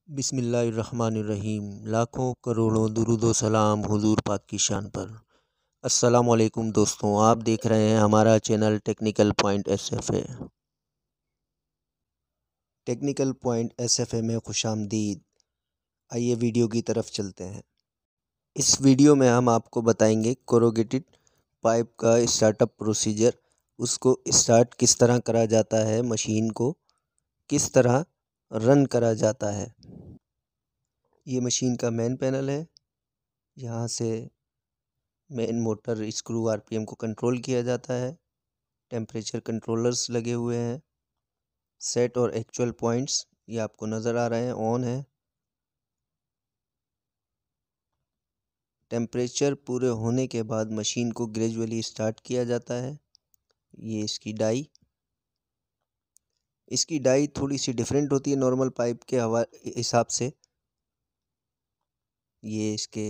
बिस्मिल्लाहिर्रहमानिर्रहीम। लाखों करोड़ों दुरूद व सलाम हुजूर पाक की शान पर। अस्सलाम वालेकुम दोस्तों, आप देख रहे हैं हमारा channel technical point SFA। Technical point SFA में खुशामदीद। आइए वीडियो की तरफ चलते हैं। इस वीडियो में हम आपको बताएंगे कोरुगेटेड पाइप का स्टार्टअप प्रोसीजर, उसको स्टार्ट किस तरह करा जाता है, मशीन को किस तरह रन करा जाता है। ये मशीन का मेन पैनल है। यहाँ से मेन मोटर स्क्रू RPM को कंट्रोल किया जाता है। टेम्परेचर कंट्रोलर्स लगे हुए हैं। सेट और एक्चुअल पॉइंट्स ये आपको नज़र आ रहे हैं, ऑन है। टेम्परेचर पूरे होने के बाद मशीन को ग्रेजुअली स्टार्ट किया जाता है। ये इसकी डाई थोड़ी सी डिफरेंट होती है नॉर्मल पाइप के हिसाब से। ये इसके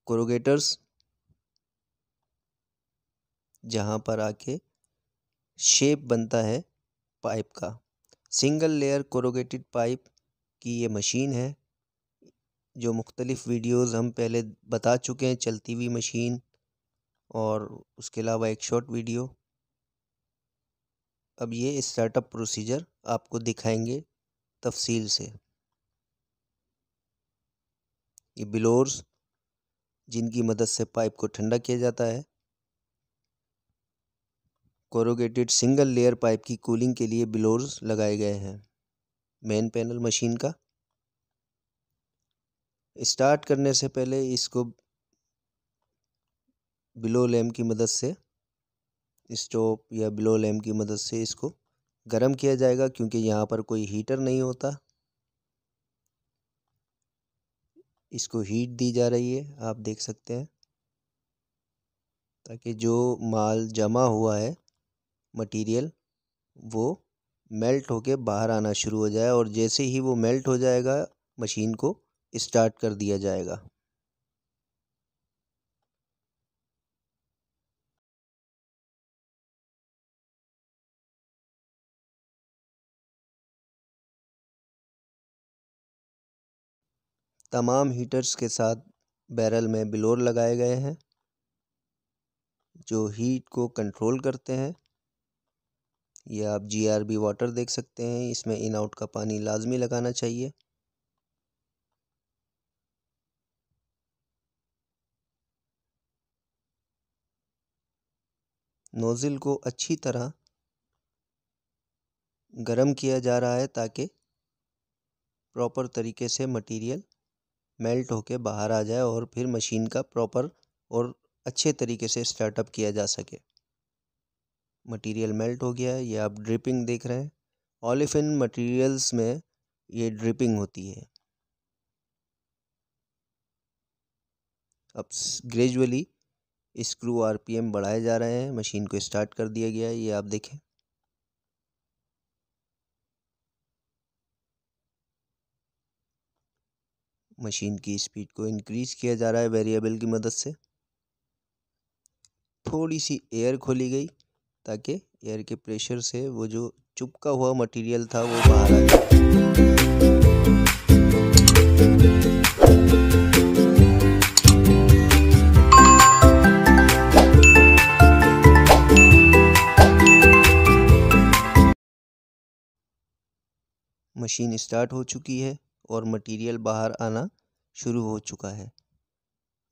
कोरुगेटर्स जहाँ पर आके शेप बनता है पाइप का। सिंगल लेयर कोरुगेटेड पाइप की ये मशीन है, जो मुख्तलिफ़ वीडियोज़ हम पहले बता चुके हैं, चलती हुई मशीन और उसके अलावा एक शॉर्ट वीडियो। अब ये स्टार्टअप प्रोसीजर आपको दिखाएंगे तफसील से। ये बिलोर्स जिनकी मदद से पाइप को ठंडा किया जाता है। कोरुगेटेड सिंगल लेयर पाइप की कूलिंग के लिए बिलोर्स लगाए गए हैं। मेन पैनल मशीन का स्टार्ट करने से पहले इसको बिलो लैम्प की मदद से, स्टोव या बिलो लैम्प की मदद से इसको गर्म किया जाएगा, क्योंकि यहाँ पर कोई हीटर नहीं होता। इसको हीट दी जा रही है, आप देख सकते हैं, ताकि जो माल जमा हुआ है मटेरियल वो मेल्ट होके बाहर आना शुरू हो जाए, और जैसे ही वो मेल्ट हो जाएगा मशीन को स्टार्ट कर दिया जाएगा। तमाम हीटर्स के साथ बैरल में बिलोर लगाए गए हैं जो हीट को कंट्रोल करते हैं। ये आप GRB वाटर देख सकते हैं, इसमें इन आउट का पानी लाजमी लगाना चाहिए। नोज़िल को अच्छी तरह गरम किया जा रहा है ताकि प्रॉपर तरीके से मटेरियल मेल्ट होके बाहर आ जाए और फिर मशीन का प्रॉपर और अच्छे तरीके से स्टार्टअप किया जा सके। मटेरियल मेल्ट हो गया है, ये आप ड्रिपिंग देख रहे हैं। ओलेफिन मटेरियल्स में ये ड्रिपिंग होती है। अब ग्रेजुअली स्क्रू RPM बढ़ाए जा रहे हैं, मशीन को स्टार्ट कर दिया गया है, ये आप देखें। मशीन की स्पीड को इंक्रीज़ किया जा रहा है वेरिएबल की मदद से। थोड़ी सी एयर खोली गई ताकि एयर के प्रेशर से वो जो चिपका हुआ मटेरियल था वो बाहर आ जाए। मशीन स्टार्ट हो चुकी है और मटेरियल बाहर आना शुरू हो चुका है।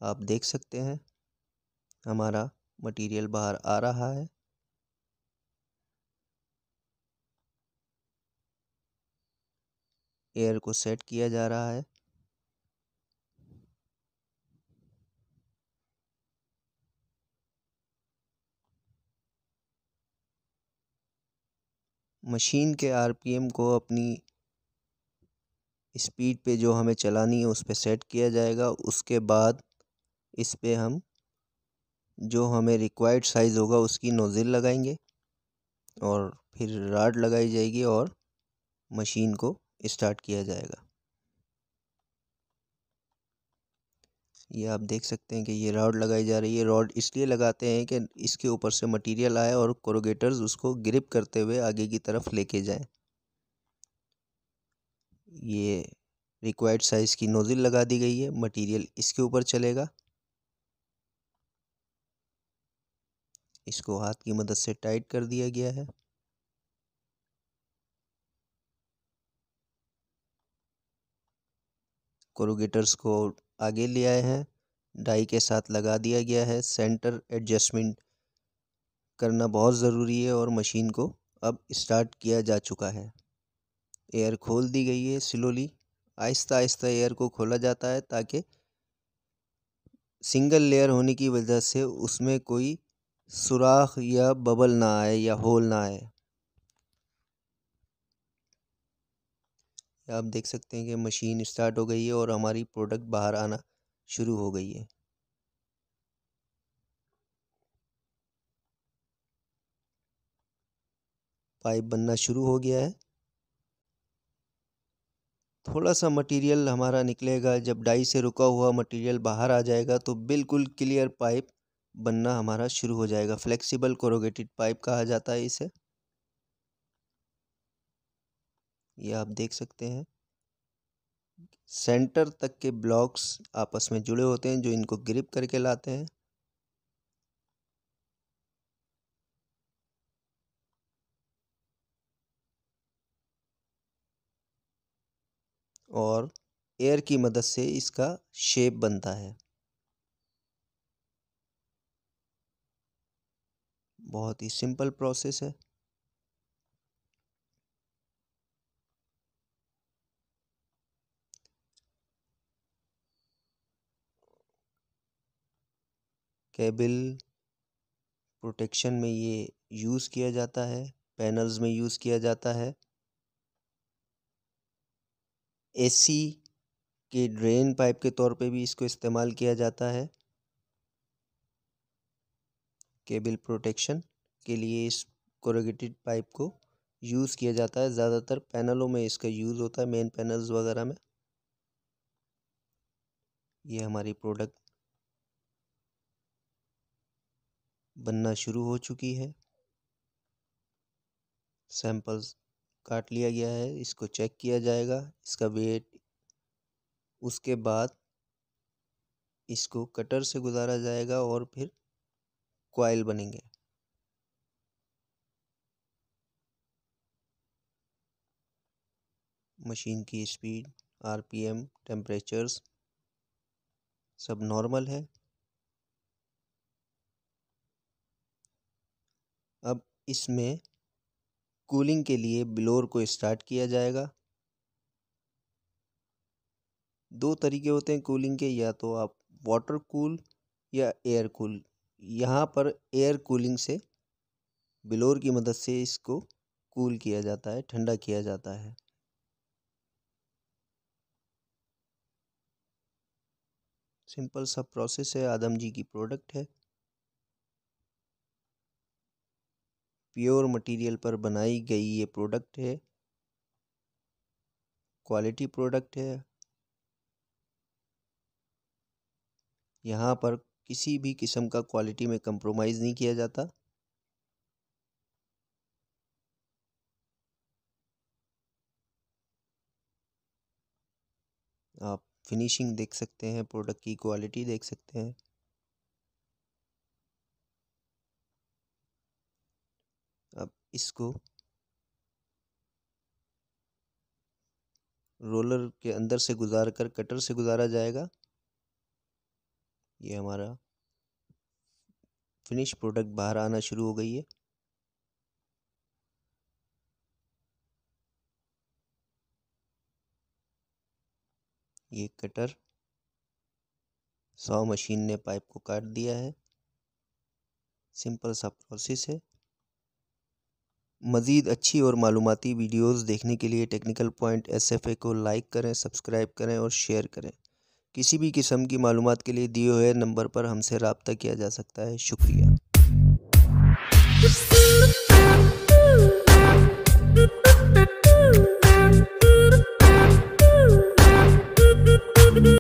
आप देख सकते हैं हमारा मटेरियल बाहर आ रहा है। एयर को सेट किया जा रहा है। मशीन के RPM को अपनी स्पीड पे जो हमें चलानी है उस पे सेट किया जाएगा। उसके बाद इस पे हम जो हमें रिक्वायर्ड साइज़ होगा उसकी नोज़िल लगाएंगे और फिर रॉड लगाई जाएगी और मशीन को स्टार्ट किया जाएगा। ये आप देख सकते हैं कि ये रॉड लगाई जा रही है। रॉड इसलिए लगाते हैं कि इसके ऊपर से मटेरियल आए और कोरुगेटर्स उसको ग्रिप करते हुए आगे की तरफ लेके जाएं। ये रिक्वायर्ड साइज़ की नोज़ल लगा दी गई है। मटेरियल इसके ऊपर चलेगा। इसको हाथ की मदद से टाइट कर दिया गया है। कोरुगेटर्स को आगे ले आए हैं, डाई के साथ लगा दिया गया है। सेंटर एडजस्टमेंट करना बहुत ज़रूरी है और मशीन को अब स्टार्ट किया जा चुका है। एयर खोल दी गई है स्लोली। आहिस्ता आहिस्ता एयर को खोला जाता है ताकि सिंगल लेयर होने की वजह से उसमें कोई सुराख या बबल ना आए या होल ना आए। आप देख सकते हैं कि मशीन स्टार्ट हो गई है और हमारी प्रोडक्ट बाहर आना शुरू हो गई है। पाइप बनना शुरू हो गया है। थोड़ा सा मटेरियल हमारा निकलेगा। जब डाई से रुका हुआ मटेरियल बाहर आ जाएगा तो बिल्कुल क्लियर पाइप बनना हमारा शुरू हो जाएगा। फ्लेक्सिबल कोरुगेटेड पाइप कहा जाता है इसे। ये आप देख सकते हैं सेंटर तक के ब्लॉक्स आपस में जुड़े होते हैं जो इनको ग्रिप करके लाते हैं। और एयर की मदद से इसका शेप बनता है। बहुत ही सिंपल प्रोसेस है। केबल प्रोटेक्शन में ये यूज़ किया जाता है, पैनल्स में यूज़ किया जाता है। एसी के ड्रेन पाइप के तौर पे भी इसको इस्तेमाल किया जाता है। केबल प्रोटेक्शन के लिए इस कोरुगेटेड पाइप को यूज़ किया जाता है। ज़्यादातर पैनलों में इसका यूज़ होता है, मेन पैनल्स वगैरह में। ये हमारी प्रोडक्ट बनना शुरू हो चुकी है। सैंपल्स काट लिया गया है, इसको चेक किया जाएगा, इसका वेट। उसके बाद इसको कटर से गुजारा जाएगा और फिर कॉइल बनेंगे। मशीन की स्पीड, आरपीएम, टेम्परेचर्स सब नॉर्मल है। अब इसमें कूलिंग के लिए ब्लोअर को स्टार्ट किया जाएगा। दो तरीके होते हैं कूलिंग के, या तो आप वाटर कूल या एयर कूल। यहाँ पर एयर कूलिंग से ब्लोअर की मदद से इसको कूल किया जाता है, ठंडा किया जाता है। सिंपल सा प्रोसेस है। आदम जी की प्रोडक्ट है। प्योर मटेरियल पर बनाई गई ये प्रोडक्ट है। क्वालिटी प्रोडक्ट है। यहाँ पर किसी भी किस्म का क्वालिटी में कंप्रोमाइज़ नहीं किया जाता। आप फिनिशिंग देख सकते हैं, प्रोडक्ट की क्वालिटी देख सकते हैं। अब इसको रोलर के अंदर से गुजार कर कटर से गुजारा जाएगा। ये हमारा फिनिश प्रोडक्ट बाहर आना शुरू हो गई है। ये कटर 100 मशीन ने पाइप को काट दिया है। सिंपल सा प्रोसेस है। मज़ीद अच्छी और मालूमाती वीडियोस देखने के लिए टेक्निकल पॉइंट SFA को लाइक करें, सब्सक्राइब करें और शेयर करें। किसी भी किस्म की मालूमात के लिए दिए हुए नंबर पर हमसे रब्ता किया जा सकता है। शुक्रिया।